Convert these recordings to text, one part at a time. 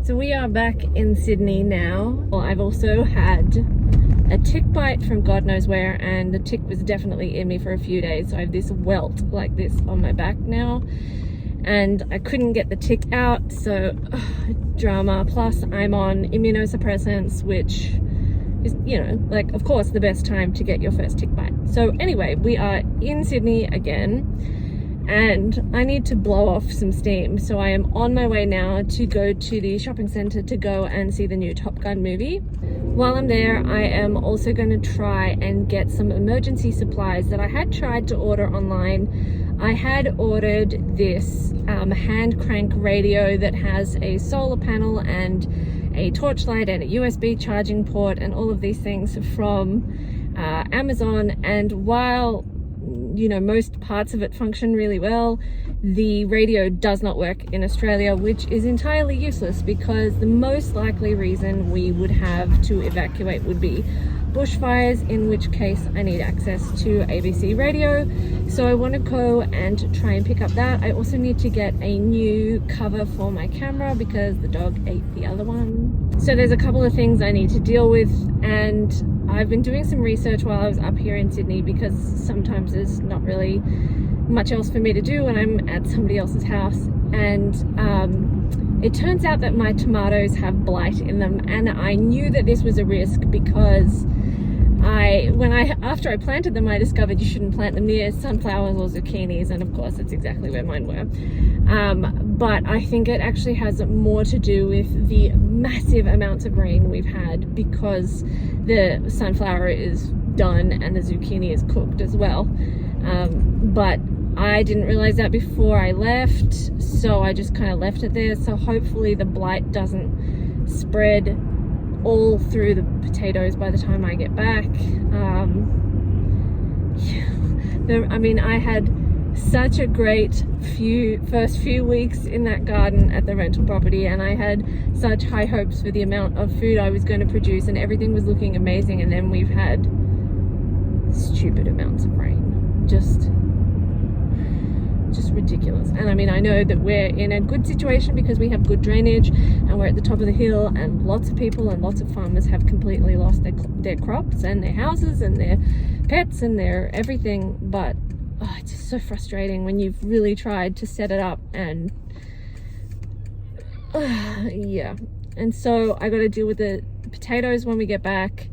So we are back in Sydney now. Well, I've also had a tick bite from God knows where, and the tick was definitely in me for a few days. So I have this welt like this on my back now, and I couldn't get the tick out, so drama. Plus I'm on immunosuppressants, which is, you know, like, of course, the best time to get your first tick bite. So anyway, we are in Sydney again, and I need to blow off some steam. So I am on my way now to go to the shopping centre to go and see the new Top Gun movie. While I'm there, I am also going to try and get some emergency supplies that I had tried to order online. I had ordered this hand crank radio that has a solar panel and a torchlight and a USB charging port and all of these things from Amazon, and while, you know, most parts of it function really well, the radio does not work in Australia, which is entirely useless because the most likely reason we would have to evacuate would be bushfires, in which case I need access to ABC radio. So I want to go and try and pick up that. I also need to get a new cover for my camera because the dog ate the other one. So there's a couple of things I need to deal with, and I've been doing some research while I was up here in Sydney because sometimes there's not really much else for me to do when I'm at somebody else's house. And it turns out that my tomatoes have blight in them, and I knew that this was a risk because after I planted them, I discovered you shouldn't plant them near sunflowers or zucchinis, and of course that's exactly where mine were. But I think it actually has more to do with the massive amounts of rain we've had, because the sunflower is done and the zucchini is cooked as well. But I didn't realize that before I left, so I just kind of left it there. So hopefully the blight doesn't spread all through the potatoes by the time I get back. I mean, I had such a great first few weeks in that garden at the rental property, and I had such high hopes for the amount of food I was going to produce, and everything was looking amazing. And then we've had stupid amounts of rain, just ridiculous. And I mean, I know that we're in a good situation because we have good drainage and we're at the top of the hill, and lots of people and lots of farmers have completely lost their crops and their houses and their pets and their everything. But it's just so frustrating when you've really tried to set it up, and yeah. And so I got to deal with the potatoes when we get back.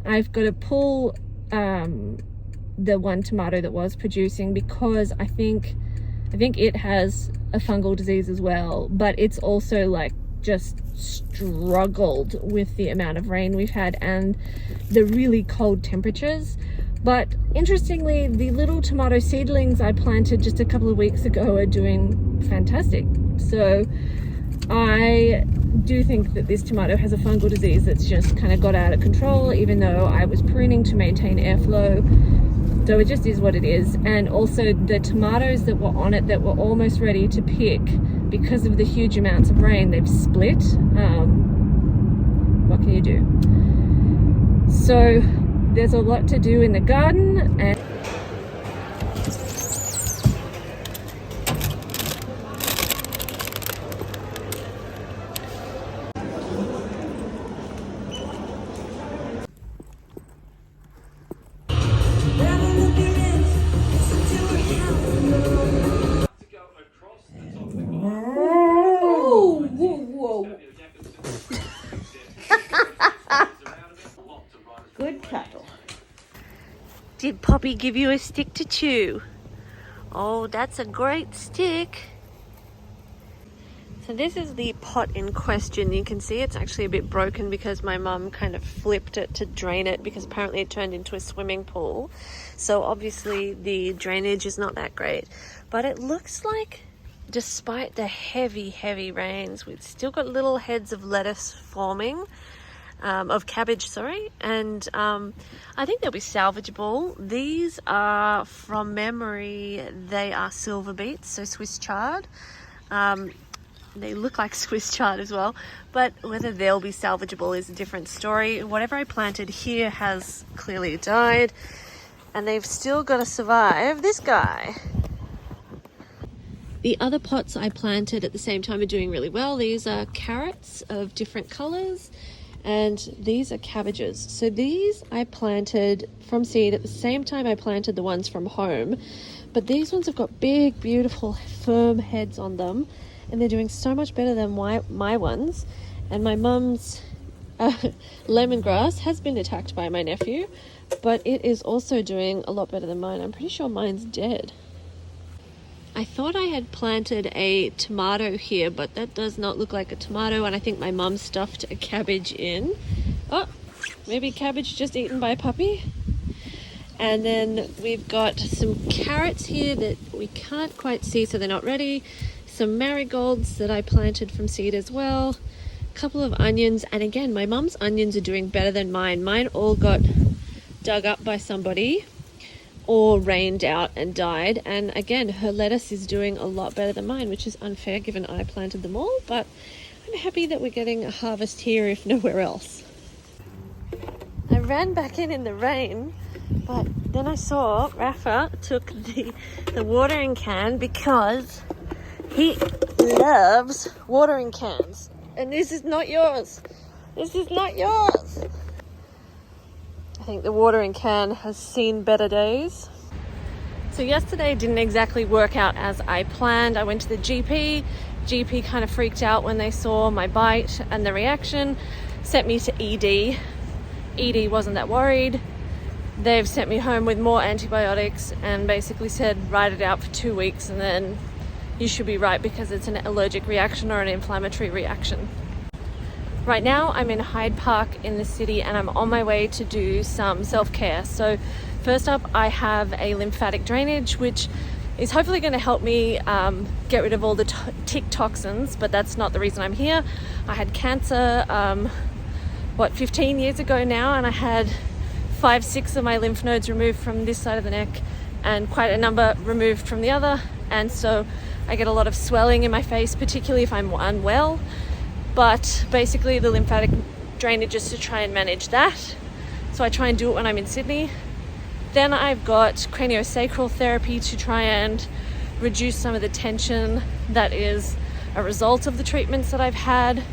I've got to pull the one tomato that was producing because I think it has a fungal disease as well, but it's also like just struggled with the amount of rain we've had and the really cold temperatures. But interestingly, the little tomato seedlings I planted just a couple of weeks ago are doing fantastic. So I do think that this tomato has a fungal disease that's just kind of got out of control, even though I was pruning to maintain airflow. So it just is what it is. And also the tomatoes that were on it that were almost ready to pick, because of the huge amounts of rain, they've split. What can you do? So there's a lot to do in the garden, and good cattle. did Poppy give you a stick to chew? Oh, that's a great stick. So this is the pot in question. You can see it's actually a bit broken because my mum kind of flipped it to drain it, because apparently it turned into a swimming pool. So obviously the drainage is not that great, but it looks like, despite the heavy rains, we've still got little heads of lettuce forming, of cabbage, sorry, and I think they'll be salvageable. These are, from memory, they are silver beets, so Swiss chard. They look like Swiss chard as well, but whether they'll be salvageable is a different story. Whatever I planted here has clearly died, and they've still got to survive this guy. The other pots I planted at the same time are doing really well. These are carrots of different colors, and these are cabbages. So these I planted from seed at the same time I planted the ones from home, but these ones have got big, beautiful, firm heads on them, and they're doing so much better than my ones. And my mum's lemongrass has been attacked by my nephew, but it is also doing a lot better than mine. I'm pretty sure mine's dead. I thought I had planted a tomato here, but that does not look like a tomato, and I think my mum stuffed a cabbage in. Oh, maybe cabbage just eaten by a puppy. And then we've got some carrots here that we can't quite see, so they're not ready. Some marigolds that I planted from seed as well. A couple of onions, and again, my mum's onions are doing better than mine. Mine all got dug up by somebody or rained out and died, and again, her lettuce is doing a lot better than mine, which is unfair given I planted them all, but I'm happy that we're getting a harvest here if nowhere else. I ran back in the rain, but then I saw Rafa took the watering can because he loves watering cans, and this is not yours. This is not yours. I think the watering can has seen better days. So yesterday didn't exactly work out as I planned. I went to the GP. GP kind of freaked out when they saw my bite and the reaction, sent me to ED. ED wasn't that worried. They've sent me home with more antibiotics and basically said ride it out for 2 weeks and then you should be right because it's an allergic reaction or an inflammatory reaction. Right now I'm in Hyde Park in the city and I'm on my way to do some self-care. So first up I have a lymphatic drainage, which is hopefully going to help me get rid of all the tick toxins, but that's not the reason I'm here. I had cancer 15 years ago now, and I had 5-6 of my lymph nodes removed from this side of the neck and quite a number removed from the other, and so I get a lot of swelling in my face, particularly if I'm unwell. But basically the lymphatic drainage is to try and manage that. So I try and do it when I'm in Sydney. Then I've got craniosacral therapy to try and reduce some of the tension that is a result of the treatments that I've had,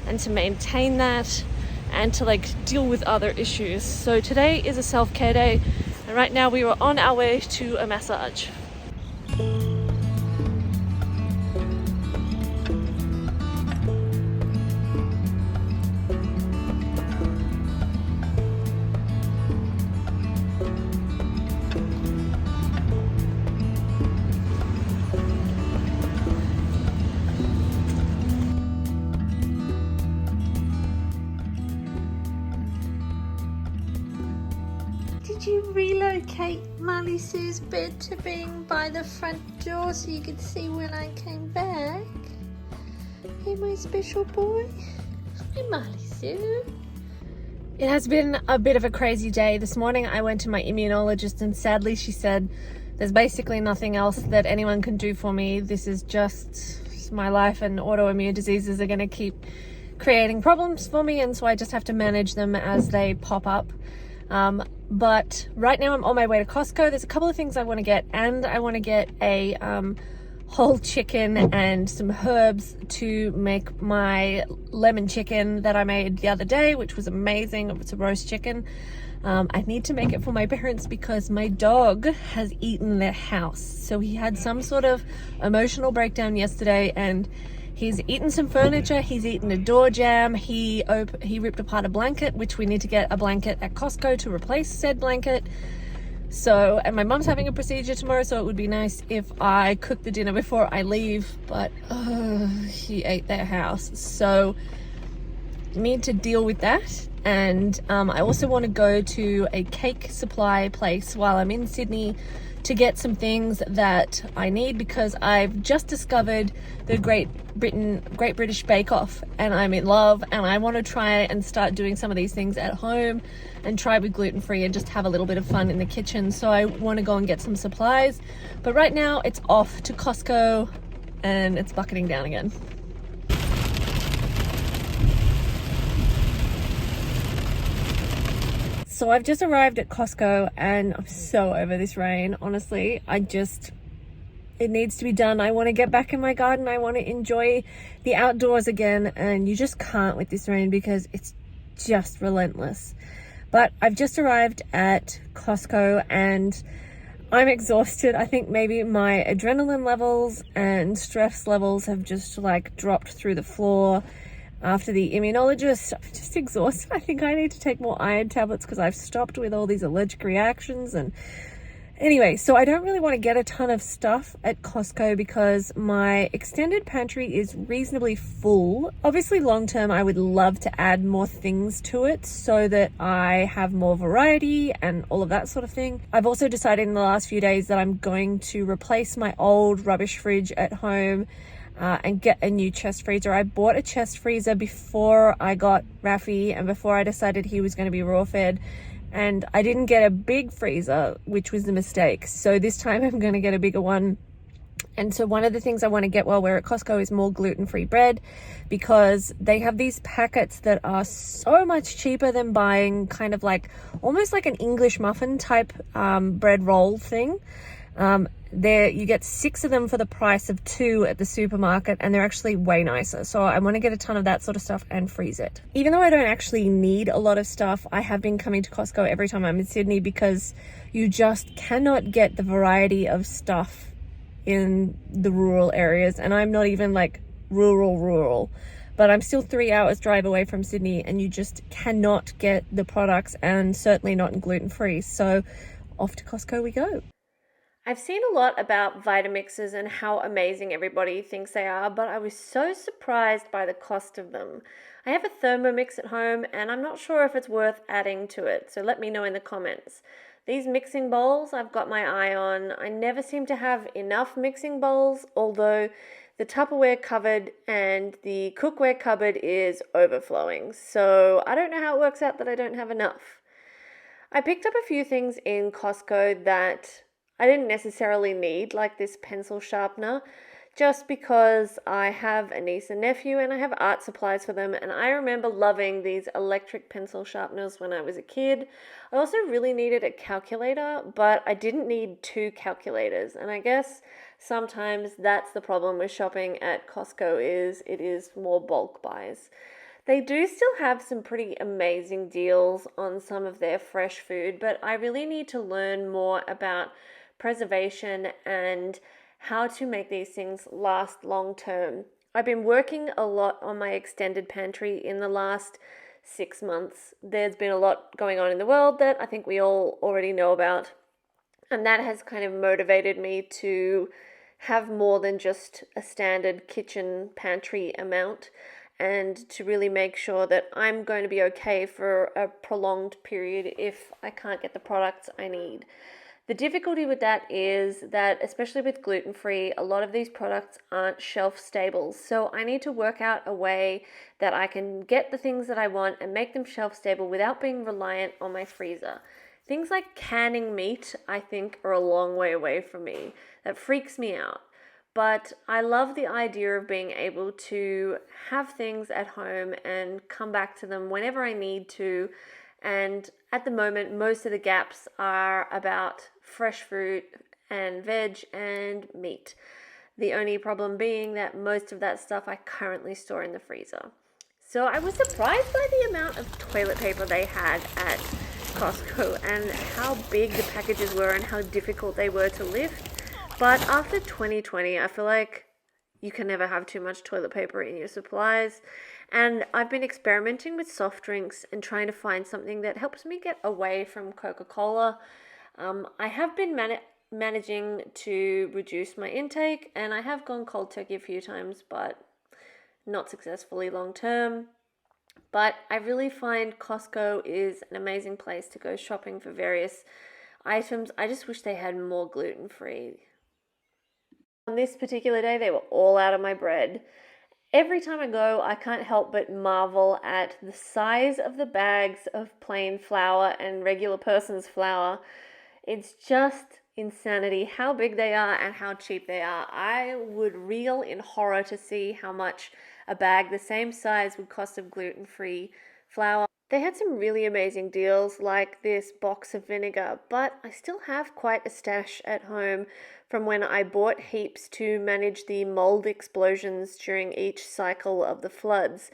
and to maintain that and to deal with other issues. So today is a self-care day, and right now we were on our way to a massage. Did you relocate Molly Sue's bed to being by the front door so you could see when I came back? Hey, my special boy. Hi, Molly Sue. It has been a bit of a crazy day. This morning I went to my immunologist and sadly she said there's basically nothing else that anyone can do for me. This is just my life, and autoimmune diseases are going to keep creating problems for me, and so I just have to manage them as they pop up. But right now I'm on my way to Costco. There's a couple of things I want to get, and I want to get a whole chicken and some herbs to make my lemon chicken that I made the other day, which was amazing. It's a roast chicken. I need to make it for my parents because my dog has eaten their house. So he had some sort of emotional breakdown yesterday, and he's eaten some furniture, he's eaten a door jamb, he ripped apart a blanket, which we need to get a blanket at Costco to replace said blanket. So, and my mum's having a procedure tomorrow, so it would be nice if I cook the dinner before I leave, but he ate their house. So, need to deal with that. And I also want to go to a cake supply place while I'm in Sydney to get some things that I need, because I've just discovered the Great British Bake Off and I'm in love, and I want to try and start doing some of these things at home and try with gluten-free and just have a little bit of fun in the kitchen. So I want to go and get some supplies, but right now it's off to Costco and it's bucketing down again. So I've just arrived at Costco and I'm so over this rain, honestly. It needs to be done. I want to get back in my garden. I want to enjoy the outdoors again, and you just can't with this rain because it's just relentless. But I've just arrived at Costco and I'm exhausted. I think maybe my adrenaline levels and stress levels have just like dropped through the floor after the immunologist. I'm just exhausted. I think I need to take more iron tablets because I've stopped with all these allergic reactions. And anyway, so I don't really want to get a ton of stuff at Costco because my extended pantry is reasonably full. Obviously, long term, I would love to add more things to it so that I have more variety and all of that sort of thing. I've also decided in the last few days that I'm going to replace my old rubbish fridge at home and get a new chest freezer. I bought a chest freezer before I got Rafi and before I decided he was going to be raw fed. And I didn't get a big freezer, which was the mistake. So this time I'm going to get a bigger one. And so one of the things I want to get while we're at Costco is more gluten-free bread because they have these packets that are so much cheaper than buying kind of like almost like an English muffin type bread roll thing. There you get 6 of them for the price of 2 at the supermarket, and they're actually way nicer. So I want to get a ton of that sort of stuff and freeze it. Even though I don't actually need a lot of stuff, I have been coming to Costco every time I'm in Sydney because you just cannot get the variety of stuff in the rural areas. And I'm not even like rural, but I'm still 3 hours drive away from Sydney, and you just cannot get the products, and certainly not in gluten-free. So off to Costco we go. I've seen a lot about Vitamixes and how amazing everybody thinks they are, but I was so surprised by the cost of them. I have a Thermomix at home and I'm not sure if it's worth adding to it, so let me know in the comments. These mixing bowls I've got my eye on. I never seem to have enough mixing bowls, although the Tupperware cupboard and the cookware cupboard is overflowing, so I don't know how it works out that I don't have enough. I picked up a few things in Costco that I didn't necessarily need, like this pencil sharpener, just because I have a niece and nephew and I have art supplies for them, and I remember loving these electric pencil sharpeners when I was a kid. I also really needed a calculator, but I didn't need 2 calculators, and I guess sometimes that's the problem with shopping at Costco is it is more bulk buys. They do still have some pretty amazing deals on some of their fresh food, but I really need to learn more about preservation and how to make these things last long term. I've been working a lot on my extended pantry in the last 6 months. There's been a lot going on in the world that I think we all already know about, and that has kind of motivated me to have more than just a standard kitchen pantry amount, and to really make sure that I'm going to be okay for a prolonged period if I can't get the products I need. The difficulty with that is that, especially with gluten-free, a lot of these products aren't shelf stable. So I need to work out a way that I can get the things that I want and make them shelf stable without being reliant on my freezer. Things like canning meat, I think, are a long way away from me. That freaks me out. But I love the idea of being able to have things at home and come back to them whenever I need to. And at the moment, most of the gaps are about fresh fruit and veg and meat. The only problem being that most of that stuff I currently store in the freezer. So I was surprised by the amount of toilet paper they had at Costco and how big the packages were and how difficult they were to lift. But after 2020, I feel like you can never have too much toilet paper in your supplies. And I've been experimenting with soft drinks and trying to find something that helps me get away from Coca-Cola. I have been managing to reduce my intake, and I have gone cold turkey a few times, but not successfully long term. But I really find Costco is an amazing place to go shopping for various items. I just wish they had more gluten-free. On this particular day, they were all out of my bread. Every time I go, I can't help but marvel at the size of the bags of plain flour and regular person's flour. It's just insanity how big they are and how cheap they are. I would reel in horror to see how much a bag the same size would cost of gluten-free flour. They had some really amazing deals like this box of vinegar, but I still have quite a stash at home from when I bought heaps to manage the mold explosions during each cycle of the floods.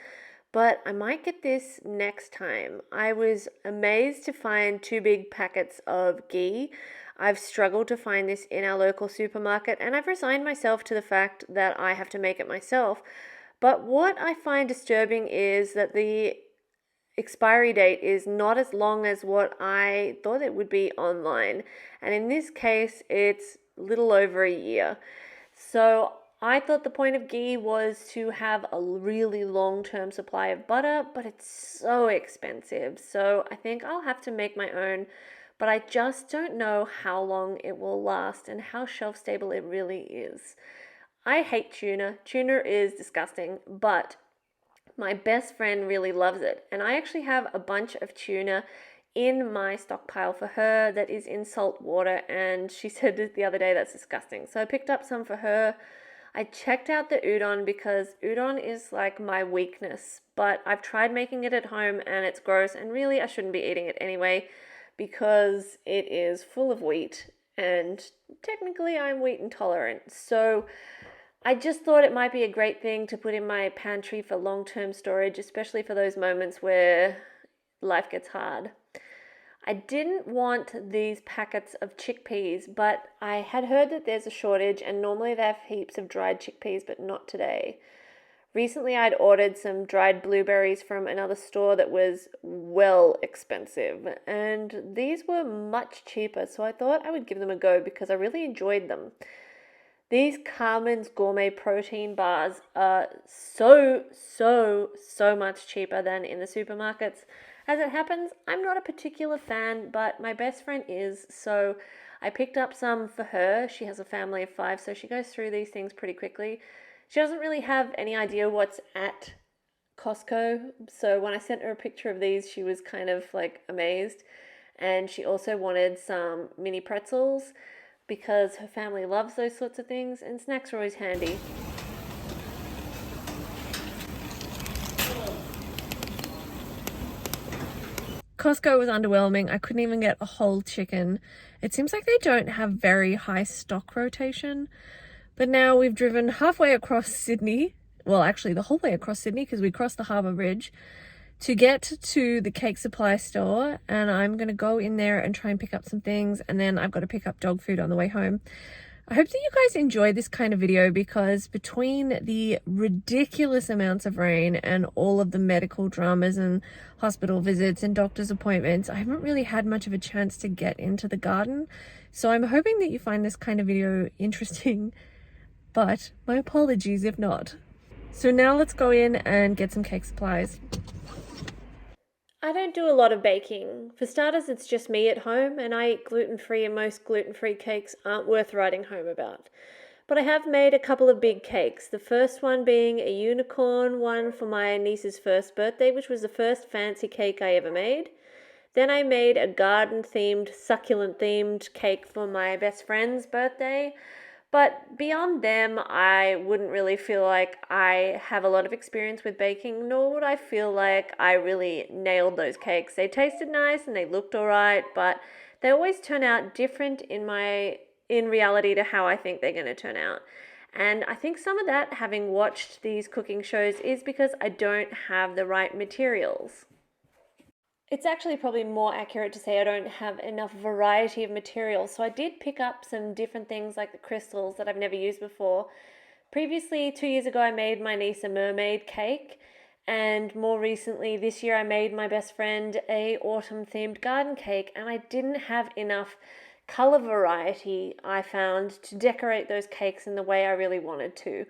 But I might get this next time. I was amazed to find 2 big packets of ghee. I've struggled to find this in our local supermarket, and I've resigned myself to the fact that I have to make it myself. But what I find disturbing is that the expiry date is not as long as what I thought it would be online. And in this case, it's little over a year. So I thought the point of ghee was to have a really long-term supply of butter, but it's so expensive. So I think I'll have to make my own, but I just don't know how long it will last and how shelf stable it really is. I hate tuna. Tuna is disgusting, but my best friend really loves it, and I actually have a bunch of tuna in my stockpile for her that is in salt water, and she said the other day that's disgusting. So I picked up some for her. I checked out the udon because udon is like my weakness, but I've tried making it at home and it's gross, and really I shouldn't be eating it anyway because it is full of wheat, and technically I'm wheat intolerant. So I just thought it might be a great thing to put in my pantry for long-term storage, especially for those moments where life gets hard. I didn't want these packets of chickpeas, but I had heard that there's a shortage, and normally they have heaps of dried chickpeas, but not today. Recently I'd ordered some dried blueberries from another store that was well expensive, and these were much cheaper, so I thought I would give them a go because I really enjoyed them. These Carmen's Gourmet protein bars are so much cheaper than in the supermarkets. As it happens, I'm not a particular fan, but my best friend is, so I picked up some for her. She has a family of 5, so she goes through these things pretty quickly. She doesn't really have any idea what's at Costco, so when I sent her a picture of these, she was kind of like amazed. And she also wanted some mini pretzels, because her family loves those sorts of things, and snacks are always handy. Costco was underwhelming. I couldn't even get a whole chicken. It seems like they don't have very high stock rotation. But now we've driven halfway across Sydney. Well, actually the whole way across Sydney because we crossed the Harbour Bridge to get to the cake supply store, and I'm going to go in there and try and pick up some things, and then I've got to pick up dog food on the way home. I hope that you guys enjoy this kind of video because between the ridiculous amounts of rain and all of the medical dramas and hospital visits and doctor's appointments, I haven't really had much of a chance to get into the garden. So I'm hoping that you find this kind of video interesting, but my apologies if not. So now let's go in and get some cake supplies. I don't do a lot of baking. For starters, it's just me at home, and I eat gluten-free, and most gluten-free cakes aren't worth writing home about. But I have made a couple of big cakes, the first one being a unicorn one for my niece's first birthday, which was the first fancy cake I ever made. Then I made a garden-themed, succulent-themed cake for my best friend's birthday. But beyond them, I wouldn't really feel like I have a lot of experience with baking, nor would I feel like I really nailed those cakes. They tasted nice and they looked alright, but they always turn out different in reality to how I think they're going to turn out. And I think some of that, having watched these cooking shows, is because I don't have the right materials. It's actually probably more accurate to say I don't have enough variety of materials. So I did pick up some different things like the crystals that I've never used before. Previously, 2 years ago, I made my niece a mermaid cake. And more recently, this year, I made my best friend a autumn-themed garden cake. And I didn't have enough color variety, I found, to decorate those cakes in the way I really wanted to.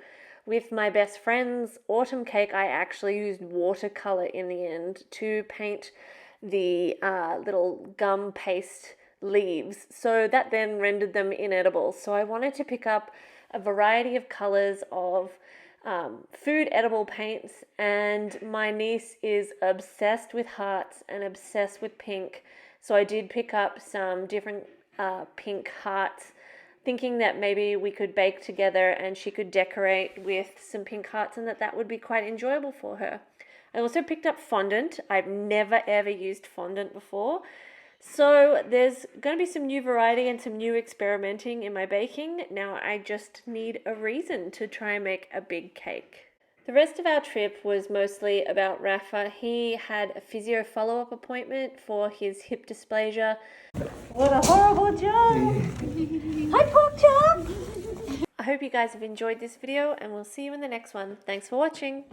With my best friend's autumn cake, I actually used watercolor in the end to paint the little gum paste leaves, so that then rendered them inedible. So I wanted to pick up a variety of colors of food edible paints, and my niece is obsessed with hearts and obsessed with pink, so I did pick up some different pink hearts, thinking that maybe we could bake together and she could decorate with some pink hearts and that would be quite enjoyable for her. I also picked up fondant. I've never ever used fondant before. So there's going to be some new variety and some new experimenting in my baking. Now I just need a reason to try and make a big cake. The rest of our trip was mostly about Rafa. He had a physio follow-up appointment for his hip dysplasia. What a horrible job! Hi, pork chop! I hope you guys have enjoyed this video and we'll see you in the next one. Thanks for watching.